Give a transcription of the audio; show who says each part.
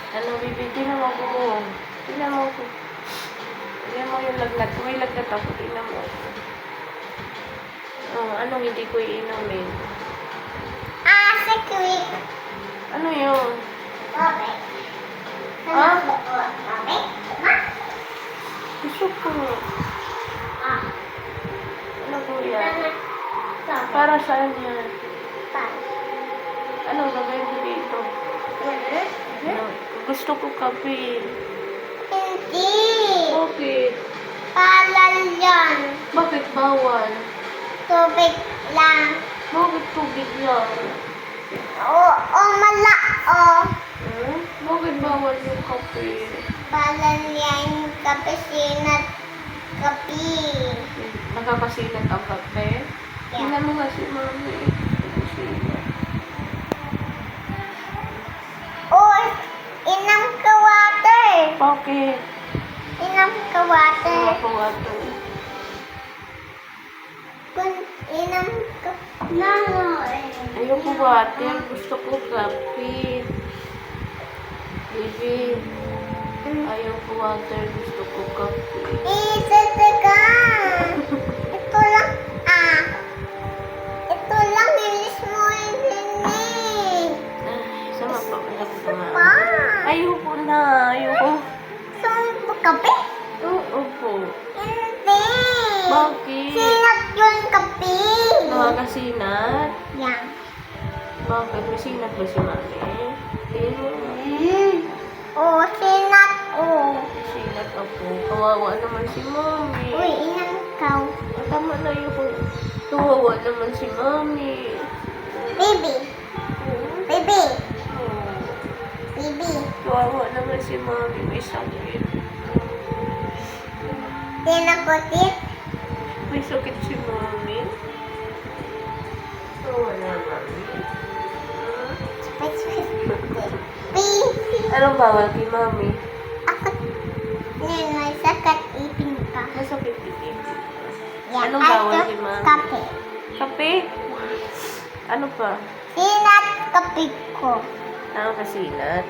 Speaker 1: Ano, baby, tingnan mo ako. Tingnan mo ako. Tingnan mo yung lagnat. Kung may lagnat ako, tingnan mo ako. Oh, anong hindi ko iinumin?
Speaker 2: Secret.
Speaker 1: Ano yun?
Speaker 2: Okay.
Speaker 1: Ha?
Speaker 2: Okay. Ma?
Speaker 1: Gusto ko.
Speaker 2: Ah.
Speaker 1: Ano ko yan? Para saan yan? Ano gagawin ko dito? Ano? Gusto ko kape.
Speaker 2: Hindi.
Speaker 1: Bakit?
Speaker 2: Palal yan.
Speaker 1: Bakit bawal?
Speaker 2: Tubig lang.
Speaker 1: Bakit tubig lang?
Speaker 2: Oo, mala. Oh.
Speaker 1: Hmm? Bakit bawal yung kape?
Speaker 2: Palal yan. Kapisinat. Kapi.
Speaker 1: Nakakasilat ang kape? Tingnan mo nga si mami. Nakakasilat.
Speaker 2: Oh, inam ka water.
Speaker 1: Bakit?
Speaker 2: Inam ka water.
Speaker 1: Ano ako nga to?
Speaker 2: Kung inam ka... No.
Speaker 1: Ayoko water. Gusto ko kape. Baby. Ayoko water. Gusto ko kape.
Speaker 2: Teka. Ito lang. Ito lang. Nilis mo yung linig.
Speaker 1: Ay, sama pa.
Speaker 2: Pa.
Speaker 1: Ayoko na. Ayoko.
Speaker 2: Saan mo kape?
Speaker 1: Oo po.
Speaker 2: Hindi.
Speaker 1: Bakit?
Speaker 2: Sinat yung kape.
Speaker 1: Nakakasinat?
Speaker 2: Yan.
Speaker 1: Bakit? May sinat ba si mami? Tingin mo.
Speaker 2: Oh, sinat. Oh.
Speaker 1: May sinat ako. Kawawa naman si mami.
Speaker 2: Uy, inang ikaw.
Speaker 1: Tama na yun. Kawawa naman si mami.
Speaker 2: Baby. Baby.
Speaker 1: Oh.
Speaker 2: Baby.
Speaker 1: Kawawa naman si mami. May sakit.
Speaker 2: Tinakutit.
Speaker 1: May sakit si mami. Kawawa na mami.
Speaker 2: Baby.
Speaker 1: Anong bawal kay mami?
Speaker 2: Ako. May sakat ipin ka.
Speaker 1: Masakit din.
Speaker 2: Yan.
Speaker 1: Anong bawal kay mami?
Speaker 2: Kape.
Speaker 1: Kape? Ano pa?
Speaker 2: Sinat kape ko.
Speaker 1: Nakakasinat.